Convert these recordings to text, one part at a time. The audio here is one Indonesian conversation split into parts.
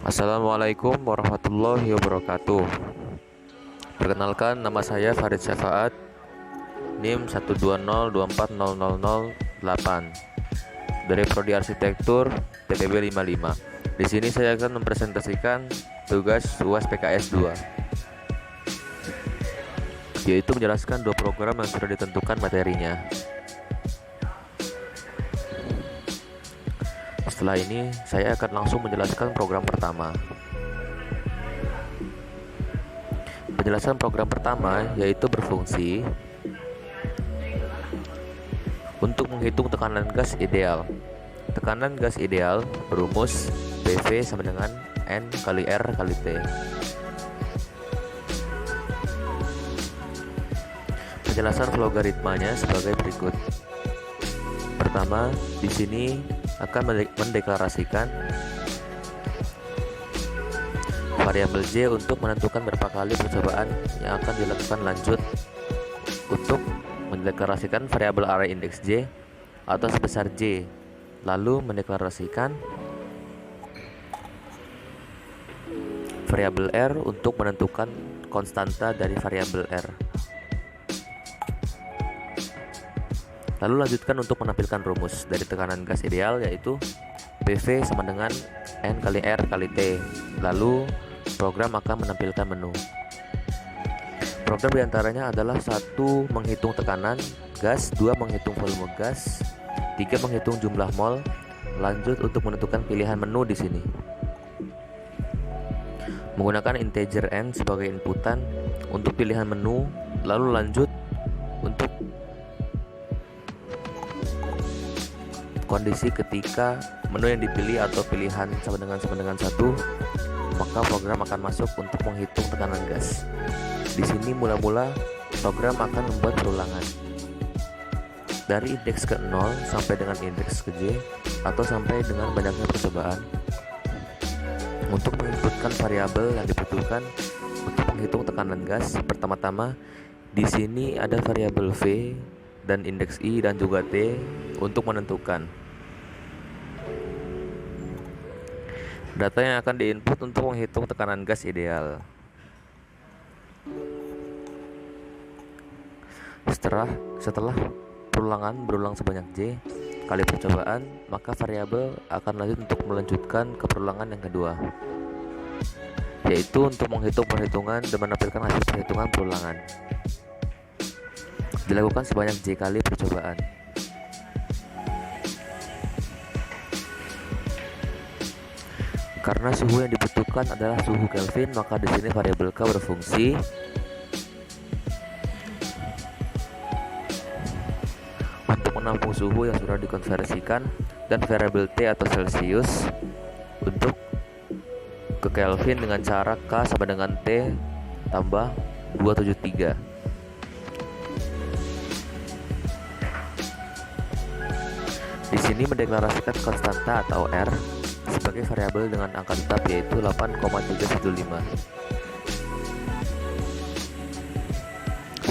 Assalamualaikum warahmatullahi wabarakatuh. Perkenalkan, nama saya Farid Syafaat, NIM 120240008 dari Prodi Arsitektur TPB 55. Di sini saya akan mempresentasikan tugas UAS PKS 2, yaitu menjelaskan dua program yang sudah ditentukan materinya. Setelah ini, saya akan langsung menjelaskan program pertama. Penjelasan program pertama yaitu berfungsi untuk menghitung tekanan gas ideal. Tekanan gas ideal berumus PV sama dengan N kali R kali T. Penjelasan logaritmanya sebagai berikut. Pertama, di sini akan mendeklarasikan variabel J untuk menentukan berapa kali percobaan yang akan dilakukan lanjut untuk mendeklarasikan variabel array indeks J atau sebesar J, lalu mendeklarasikan variabel R untuk menentukan konstanta dari variabel R. Lalu lanjutkan untuk menampilkan rumus dari tekanan gas ideal, yaitu PV sama dengan N kali R kali T. Lalu program akan menampilkan menu. Program diantaranya adalah 1. Menghitung tekanan gas, 2. Menghitung volume gas, 3. Menghitung jumlah mol. Lanjut untuk menentukan pilihan menu di sini. Menggunakan integer N sebagai inputan untuk pilihan menu, lalu lanjut untuk kondisi ketika menu yang dipilih atau pilihan sama dengan 1, maka program akan masuk untuk menghitung tekanan gas. Di sini mula-mula program akan membuat perulangan dari indeks ke 0 sampai dengan indeks ke J atau sampai dengan banyaknya percobaan untuk menginputkan variabel yang dibutuhkan untuk menghitung tekanan gas. Pertama-tama di sini ada variabel V dan indeks I dan juga T untuk menentukan data yang akan diinput untuk menghitung tekanan gas ideal. Setelah perulangan berulang sebanyak J kali percobaan, maka variabel akan lanjut untuk melanjutkan ke perulangan yang kedua, yaitu untuk menghitung perhitungan dan menampilkan hasil perhitungan perulangan. Dilakukan sebanyak J kali percobaan. Karena suhu yang dibutuhkan adalah suhu Kelvin, maka di sini variabel K berfungsi untuk menampung suhu yang sudah dikonversikan, dan variabel T atau Celsius untuk ke Kelvin dengan cara K sama dengan T tambah 273. Di sini mendeklarasikan konstanta atau R sebagai variabel dengan angka tetap, yaitu 8,315.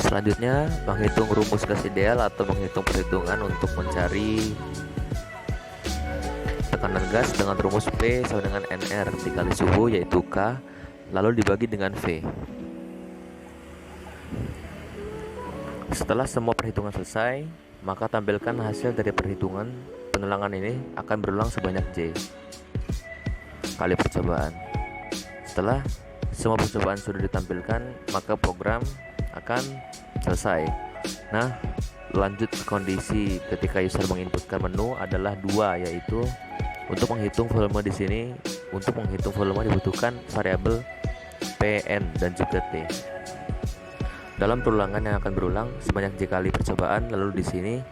Selanjutnya, menghitung rumus gas ideal atau menghitung perhitungan untuk mencari tekanan gas dengan rumus P sama dengan NR dikali suhu, yaitu K, lalu dibagi dengan V. Setelah semua perhitungan selesai, maka tampilkan hasil dari perhitungan. Penulangan ini akan berulang sebanyak J kali percobaan. Setelah semua percobaan sudah ditampilkan, maka program akan selesai. Nah, lanjut ke kondisi ketika user menginputkan menu adalah 2, yaitu untuk menghitung volume. Di sini untuk menghitung volume dibutuhkan variabel PN dan juga T. Dalam perulangan yang akan berulang sebanyak J kali percobaan, lalu di sini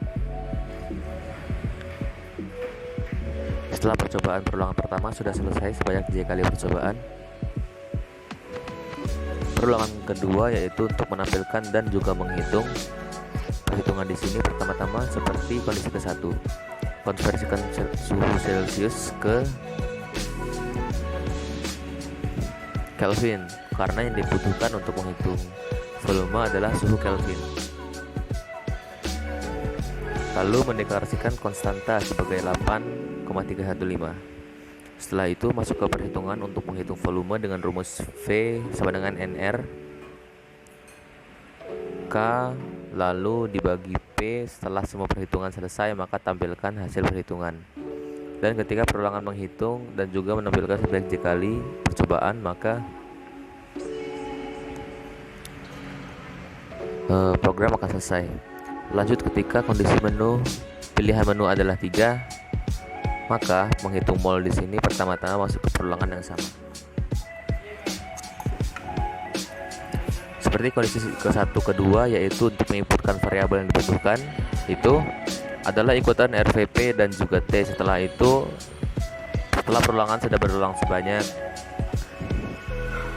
setelah percobaan perulangan pertama sudah selesai sebanyak J kali percobaan, perulangan kedua yaitu untuk menampilkan dan juga menghitung perhitungan. Di sini pertama-tama seperti kondisi ke-1, konversikan suhu Celsius ke Kelvin, karena yang dibutuhkan untuk menghitung volume adalah suhu Kelvin. Lalu mendeklarasikan konstanta sebagai 8,315. Setelah itu masuk ke perhitungan untuk menghitung volume dengan rumus V sama dengan NR K, lalu dibagi P. Setelah semua perhitungan selesai, maka tampilkan hasil perhitungan. Dan ketika perulangan menghitung dan juga menampilkan sebanyak J kali percobaan, maka program akan selesai. Lanjut, ketika kondisi pilihan menu adalah 3, maka menghitung mol di sini pertama-tama masuk ke perulangan yang sama. Seperti kondisi ke-1 kedua, yaitu untuk menginputkan variabel yang dibutuhkan, itu adalah ikutan RVP dan juga T. Setelah perulangan sudah berulang sebanyak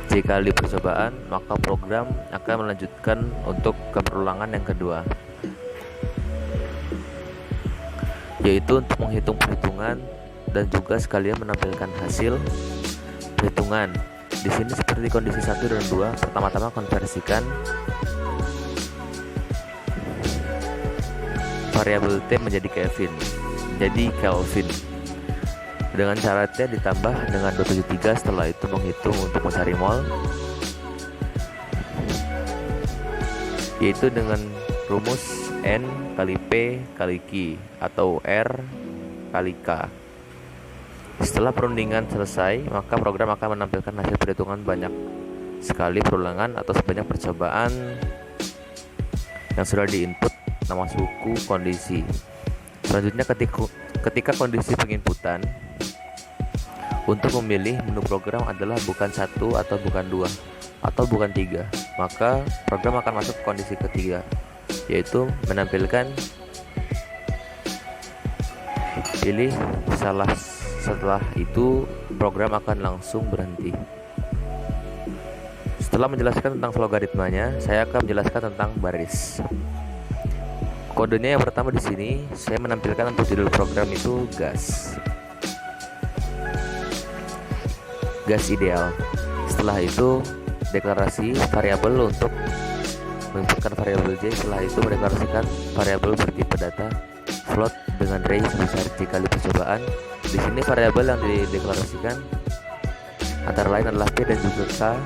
J kali percobaan, maka program akan melanjutkan untuk ke perulangan yang kedua, yaitu untuk menghitung perhitungan dan juga sekalian menampilkan hasil perhitungan. Di sini seperti kondisi 1 dan 2, pertama-tama konversikan variabel T menjadi Kelvin dengan cara T ditambah dengan 273. Setelah itu menghitung untuk mencari mol, yaitu dengan rumus N kali P kali Q atau R kali K. Setelah perundingan selesai, maka program akan menampilkan hasil perhitungan banyak sekali perulangan atau sebanyak percobaan yang sudah diinput, nama suku, kondisi. Selanjutnya, ketika kondisi penginputan untuk memilih menu program adalah bukan 1 atau bukan 2 atau bukan 3, maka program akan masuk ke kondisi ketiga, yaitu menampilkan pilih salah. Setelah itu program akan langsung berhenti. Setelah menjelaskan tentang logaritmanya, saya akan menjelaskan tentang baris. Kodenya yang pertama di sini saya menampilkan untuk judul program itu gas ideal. Setelah itu deklarasi variabel untuk menginputkan variabel J. Setelah itu mendeklarasikan variabel bertipe data float dengan range sebesar J kali percobaan. Di sini variabel yang dideklarasikan antara lain adalah P dan juga K.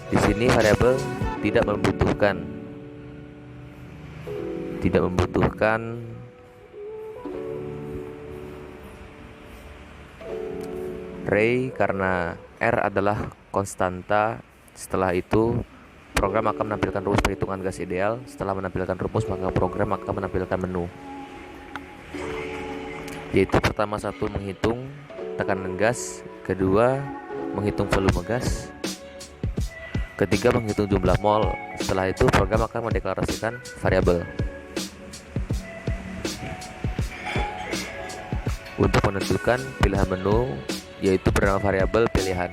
Di sini variabel tidak membutuhkan ray karena R adalah konstanta. Setelah itu program akan menampilkan rumus perhitungan gas ideal. Setelah menampilkan rumus, maka program akan menampilkan menu, yaitu pertama 1 menghitung tekanan gas, kedua menghitung volume gas, ketiga menghitung jumlah mol. Setelah itu program akan mendeklarasikan variabel untuk menentukan pilihan menu, yaitu bernama variabel pilihan.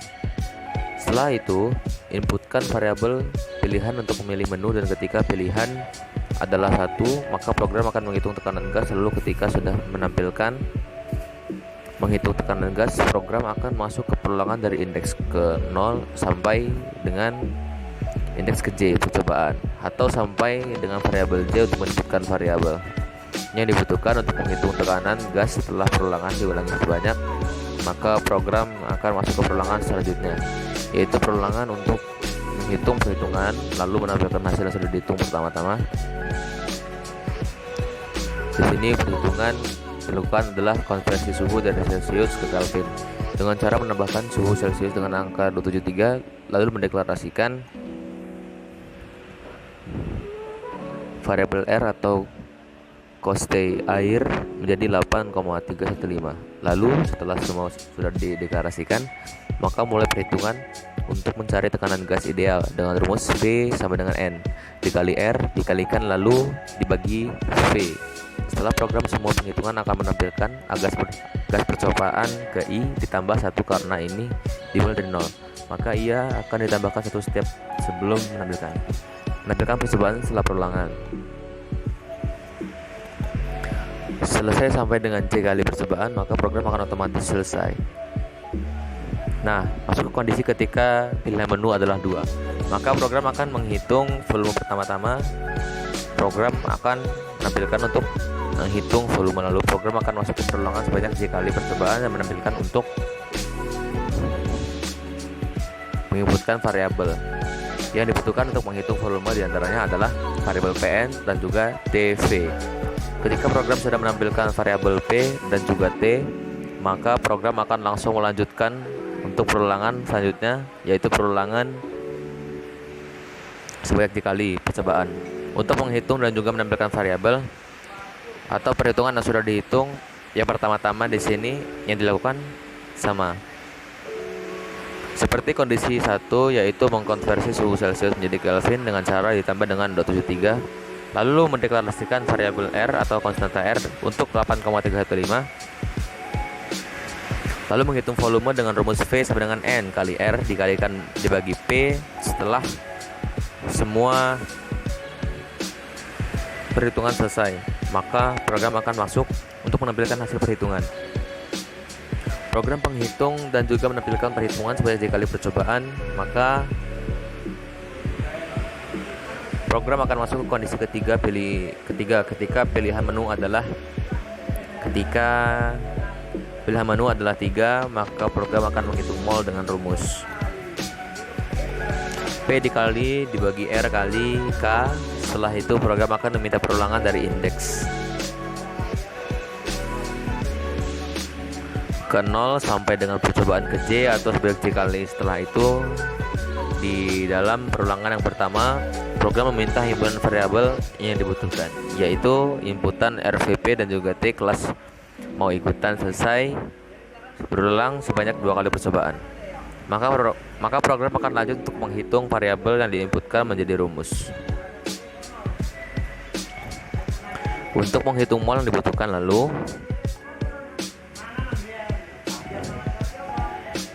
Setelah itu inputkan variabel pilihan untuk memilih menu, dan ketika pilihan adalah 1, maka program akan menghitung tekanan gas. Lalu ketika sudah menghitung tekanan gas, program akan masuk ke perulangan dari indeks ke 0 sampai dengan indeks ke J percobaan, atau sampai dengan variabel J untuk menentukan variabel yang dibutuhkan untuk menghitung tekanan gas. Setelah perulangan diulangi sebanyak, maka program akan masuk ke perulangan selanjutnya, yaitu perulangan untuk menghitung perhitungan lalu menampilkan hasil yang sudah dihitung pertama-tama. Di sini perhitungan dilakukan adalah konversi suhu dari Celsius ke Kelvin dengan cara menambahkan suhu Celsius dengan angka 273, lalu mendeklarasikan variabel R atau koste air menjadi 8,315. Lalu setelah semua sudah dideklarasikan, maka mulai perhitungan untuk mencari tekanan gas ideal dengan rumus V sama dengan N dikali R dikalikan lalu dibagi V. Setelah program, semua penghitungan akan menampilkan gas percobaan ke I ditambah 1 karena ini dimulai dari 0. Maka ia akan ditambahkan 1 step sebelum menampilkan percobaan setelah perulangan. Selesai sampai dengan J kali percobaan, maka program akan otomatis selesai. Nah, masuk ke kondisi ketika pilihan menu adalah 2, maka program akan menghitung volume pertama-tama. Program akan menampilkan untuk menghitung volume, lalu program akan masuk ke perulangan sebanyak J kali percobaan dan menampilkan untuk menginputkan variabel. Yang dibutuhkan untuk menghitung volume diantaranya adalah variabel Pn dan juga Tv. Ketika program sudah menampilkan variabel P dan juga T, maka program akan langsung melanjutkan untuk perulangan selanjutnya, yaitu perulangan sebanyak dikali percobaan. Untuk menghitung dan juga menampilkan variabel atau perhitungan yang sudah dihitung, yang pertama-tama di sini yang dilakukan sama seperti kondisi 1, yaitu mengkonversi suhu Celcius menjadi Kelvin dengan cara ditambah dengan 273, lalu mendeklarasikan variabel R atau konstanta R untuk 8,315, lalu menghitung volume dengan rumus V sama dengan N kali R dikalikan dibagi P. Setelah semua perhitungan selesai, maka program akan masuk untuk menampilkan hasil perhitungan. Program penghitung dan juga menampilkan perhitungan sebanyak dikali percobaan, maka program akan masuk ke kondisi ketiga ketika pilihan menu adalah 3, maka program akan menghitung mol dengan rumus P dibagi R kali K. Setelah itu program akan meminta perulangan dari indeks ke 0 sampai dengan percobaan ke J atau sebanyak J kali. Setelah itu di dalam perulangan yang pertama, program meminta himpunan variabel yang dibutuhkan, yaitu inputan RVP dan juga T kelas mau ikutan selesai, berulang sebanyak 2 kali percobaan. Maka program akan lanjut untuk menghitung variabel yang diinputkan menjadi rumus. Untuk menghitung mol yang dibutuhkan, lalu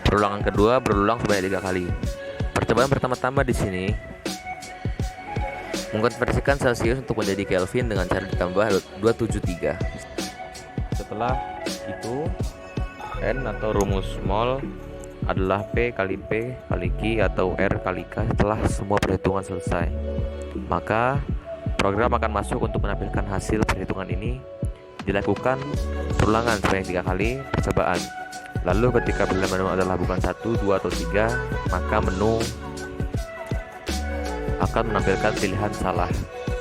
perulangan kedua berulang sebanyak 3 kali. Percobaan pertama-tama di sini mengkonversikan Celcius untuk menjadi Kelvin dengan cara ditambah 273. Setelah itu N atau rumus mol adalah P kali Q atau R kali K. Setelah semua perhitungan selesai, maka program akan masuk untuk menampilkan hasil perhitungan ini. Dilakukan perulangan sebanyak 3 kali percobaan. Lalu ketika pilihan menu adalah bukan 1, 2, atau 3, maka menu akan menampilkan pilihan salah.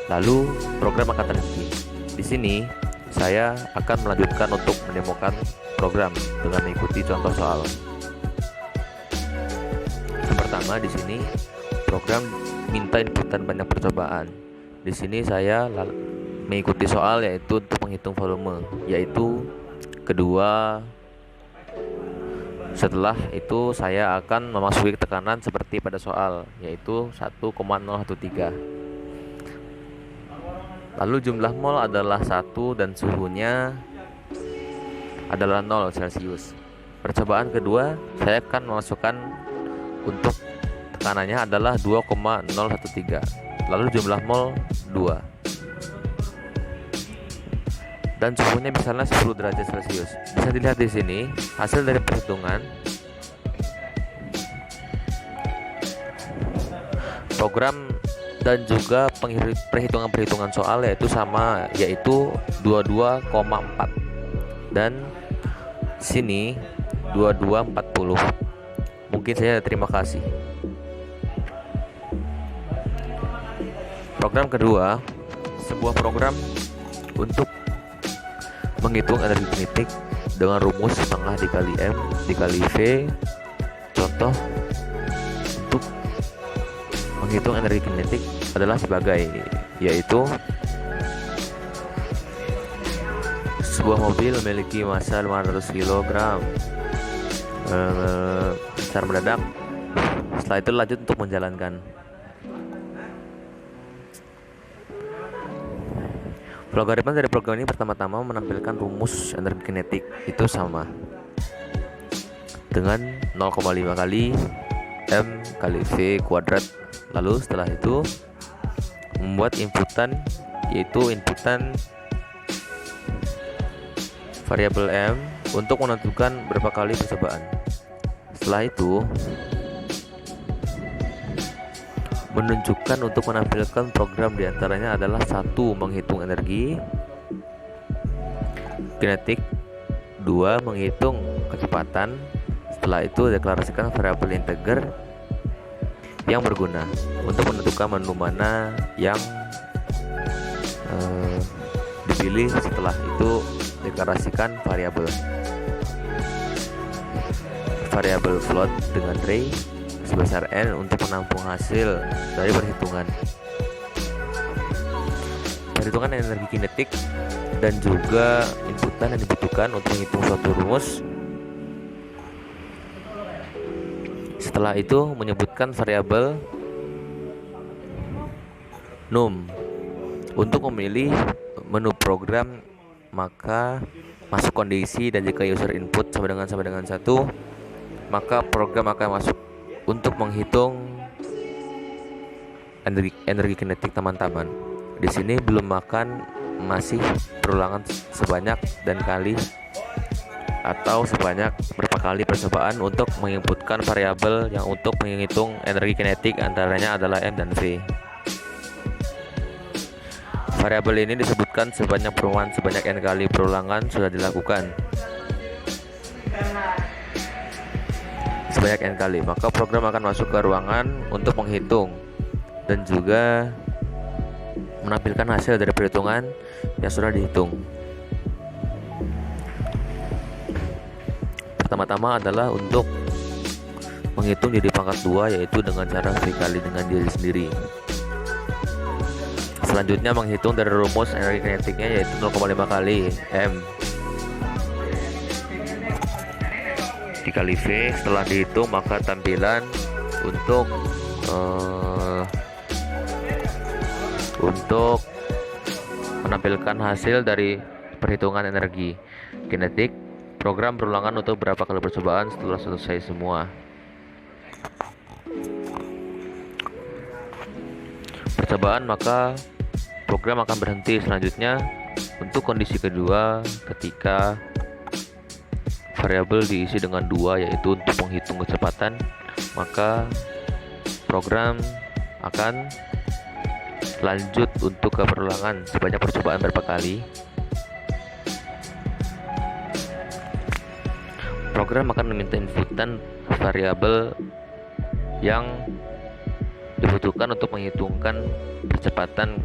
Lalu program akan terhenti. Di sini saya akan melanjutkan untuk mendemokan program dengan mengikuti contoh soal. Yang pertama di sini program minta inputan banyak percobaan. Di sini saya mengikuti soal, yaitu untuk menghitung volume, yaitu kedua. Setelah itu saya akan memasuki tekanan seperti pada soal, yaitu 1,013. Lalu jumlah mol adalah 1 dan suhunya adalah 0 Celcius. Percobaan kedua saya akan memasukkan untuk tekanannya adalah 2,013. Lalu jumlah mol 2. Dan suhunya misalnya 10 derajat Celcius. Bisa dilihat di sini hasil dari perhitungan. Program dan juga perhitungan soal yaitu sama, yaitu 22,4 dan sini 2240. Mungkin saja, terima kasih. Program kedua, sebuah program untuk menghitung energi kinetik dengan rumus setengah dikali M dikali V. Contoh untuk menghitung energi kinetik adalah sebagai, yaitu sebuah mobil memiliki massa 500 kg secara mendadak. Setelah itu lanjut untuk menjalankan. Logaritma dari program ini pertama-tama menampilkan rumus energi kinetik itu sama dengan 0,5 kali M kali V kuadrat. Lalu setelah itu membuat inputan, yaitu inputan variabel M untuk menentukan berapa kali percobaan. Setelah itu menunjukkan untuk menampilkan program diantaranya adalah 1. Menghitung energi kinetik, 2. Menghitung kecepatan. Setelah itu deklarasikan variabel integer yang berguna untuk menentukan menu mana yang dipilih. Setelah itu deklarasikan variabel float dengan ray sebesar n untuk menampung hasil dari perhitungan energi kinetik dan juga inputan yang dibutuhkan untuk menghitung suatu rumus. Setelah itu menyebutkan variabel num. Untuk memilih menu program, maka masuk kondisi, dan jika user input sama dengan 1, maka program akan masuk untuk menghitung energi kinetik teman-teman. Di sini belum makan, masih perulangan sebanyak dan kali atau sebanyak berapa kali percobaan untuk menginputkan variabel yang untuk menghitung energi kinetik, antaranya adalah M dan V. Variabel ini disebutkan sebanyak n kali perulangan sudah dilakukan. Sebanyak n kali, maka program akan masuk ke ruangan untuk menghitung dan juga menampilkan hasil dari perhitungan yang sudah dihitung. Pertama-tama adalah untuk menghitung jadi pangkat 2, yaitu dengan cara V kali dengan diri sendiri. Selanjutnya menghitung dari rumus energi kinetiknya, yaitu 0,5 kali M dikali V. Setelah dihitung, maka tampilan untuk menampilkan hasil dari perhitungan energi kinetik. Program berulangan untuk berapa kali percobaan setelah selesai semua. Percobaan, maka program akan berhenti. Selanjutnya untuk kondisi kedua, ketika variabel diisi dengan 2, yaitu untuk menghitung kecepatan, maka program akan lanjut untuk ke perulangan sebanyak percobaan berapa kali. Program akan meminta inputan variabel yang dibutuhkan untuk menghitungkan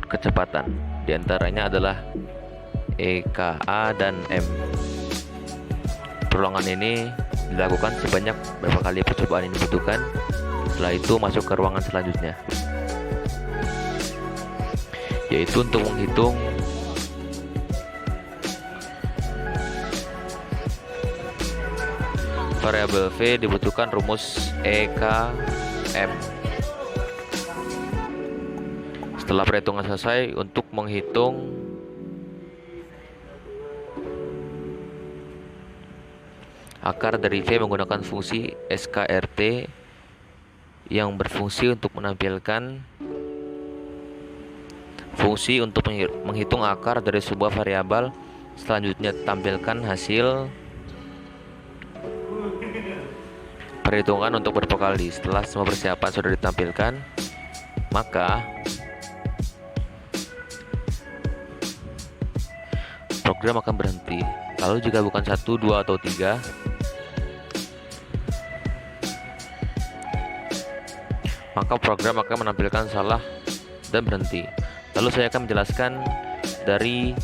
kecepatan. Di antaranya adalah EKA dan M. Perulangan ini dilakukan sebanyak berapa kali percobaan yang dibutuhkan. Setelah itu masuk ke ruangan selanjutnya, yaitu untuk menghitung variabel V. Dibutuhkan rumus EKM. Setelah perhitungan selesai, untuk menghitung akar dari V menggunakan fungsi SKRT yang berfungsi untuk menampilkan fungsi untuk menghitung akar dari sebuah variabel. Selanjutnya tampilkan hasil perhitungan untuk berapa kali. Setelah semua persiapan sudah ditampilkan, maka program akan berhenti. Lalu jika bukan 1, 2, atau 3, maka program akan menampilkan salah dan berhenti. Lalu saya akan menjelaskan dari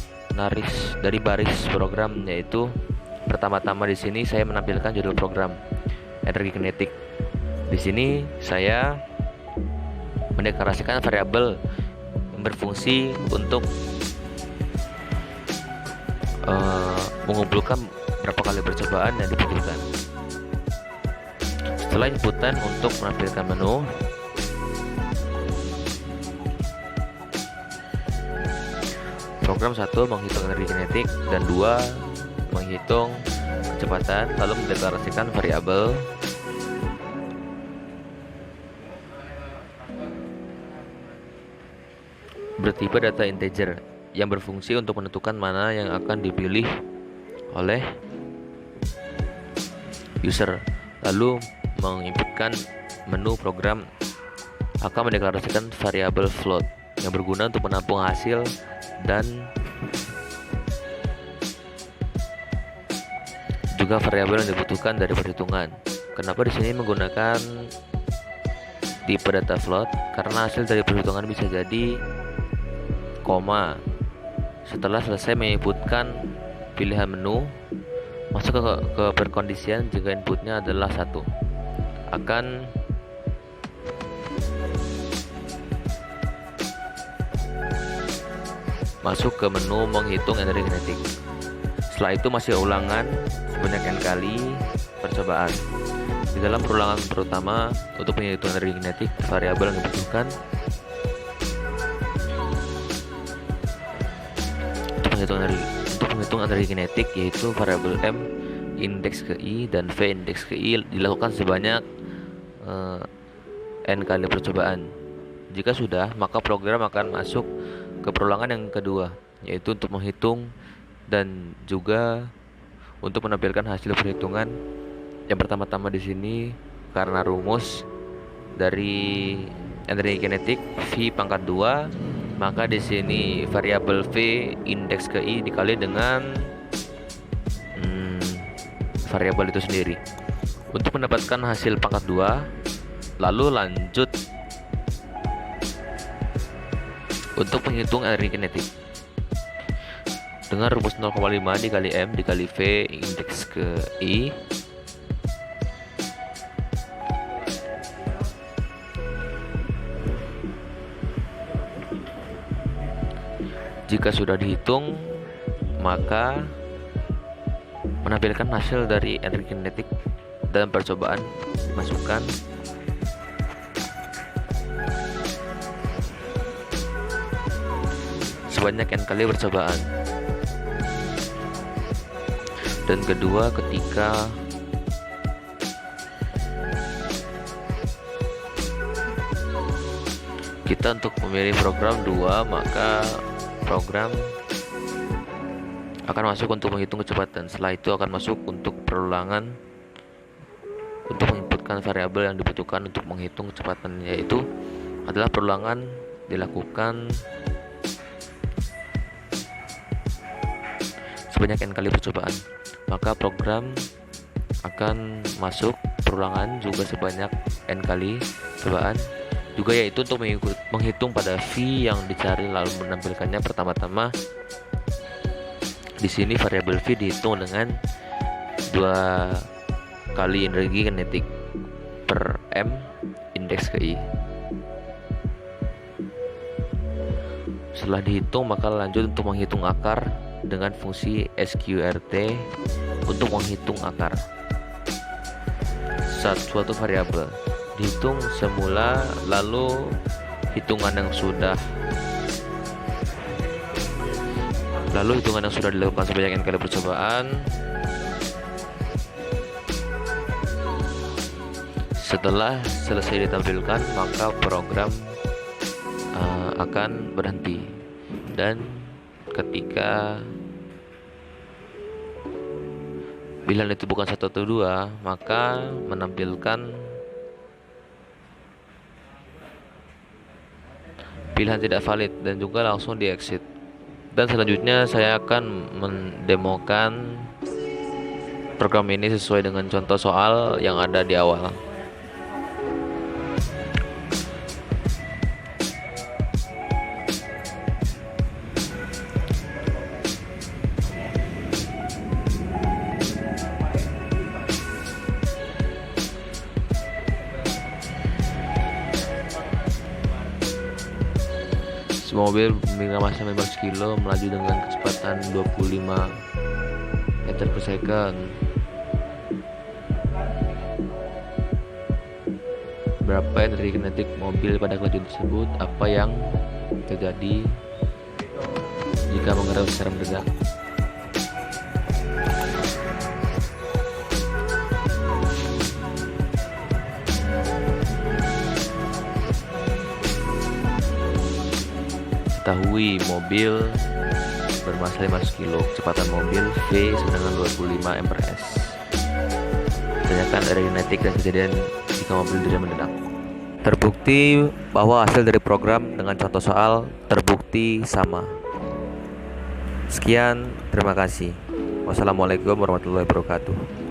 baris program, yaitu pertama-tama di sini saya menampilkan judul program energi kinetik. Di sini saya mendeklarasikan variabel yang berfungsi untuk mengumpulkan berapa kali percobaan yang dibutuhkan. Setelah inputan untuk menampilkan menu, program 1 menghitung energi kinetik dan 2 menghitung kecepatan, lalu mendeklarasikan variabel bertipe data integer yang berfungsi untuk menentukan mana yang akan dipilih oleh user. Lalu menginputkan menu. Program akan mendeklarasikan variabel float yang berguna untuk menampung hasil dan juga variabel yang dibutuhkan dari perhitungan. Kenapa di sini menggunakan tipe data float karena hasil dari perhitungan bisa jadi koma. Setelah selesai menginputkan pilihan menu, masuk ke perkondisian jika inputnya adalah 1. Akan masuk ke menu menghitung energi kinetik. Setelah itu masih ulangan sebanyak n kali percobaan. Di dalam perulangan pertama untuk penghitungan energi kinetik, variabel yang dibutuhkan untuk menghitung energi kinetik yaitu variabel m indeks ke i dan v indeks ke i dilakukan sebanyak n kali percobaan. Jika sudah, maka program akan masuk ke perulangan yang kedua, yaitu untuk menghitung dan juga untuk menampilkan hasil perhitungan. Yang pertama-tama di sini karena rumus dari energi kinetik V pangkat 2, maka di sini variabel V indeks ke I dikali dengan variabel itu sendiri. Untuk mendapatkan hasil pangkat 2, lalu lanjut untuk menghitung energi kinetik dengan rumus 0,5 dikali M dikali V indeks ke I jika sudah dihitung, maka menampilkan hasil dari energi kinetik dan percobaan dimasukkan sebanyak n kali percobaan. Dan kedua, ketika kita untuk memilih program 2, maka program akan masuk untuk menghitung kecepatan. Setelah itu akan masuk untuk perulangan untuk menginputkan variabel yang dibutuhkan untuk menghitung kecepatan, yaitu adalah perulangan dilakukan sebanyak n kali percobaan. Maka program akan masuk perulangan juga sebanyak n kali percobaan juga, yaitu untuk menghitung pada V yang dicari lalu menampilkannya. Pertama-tama di sini variabel V dihitung dengan 2 kali energi kinetik per M indeks ke I. Setelah dihitung, maka lanjut untuk menghitung akar dengan fungsi sqrt untuk menghitung akar suatu variabel. Dihitung semula, lalu hitungan yang sudah dilakukan sebanyak n kali percobaan. Setelah selesai ditampilkan, maka program akan berhenti, dan ketika pilihan itu bukan 1 atau 2, maka menampilkan pilihan tidak valid dan juga langsung di exit. Dan selanjutnya saya akan mendemokan program ini sesuai dengan contoh soal yang ada di awal. Mobil dengan massa 15 kg melaju dengan kecepatan 25 meter per second. Berapa energi kinetik mobil pada kelaju tersebut? Apa yang terjadi jika mengerem secara mendadak? Ketahui mobil bermassa 15 kg, kecepatan mobil V sedangkan 25 mph. Tanyakan energi kinetik dan kejadian jika mobil tidak mendadak. Terbukti bahwa hasil dari program dengan contoh soal terbukti sama. Sekian, terima kasih. Wassalamualaikum warahmatullahi wabarakatuh.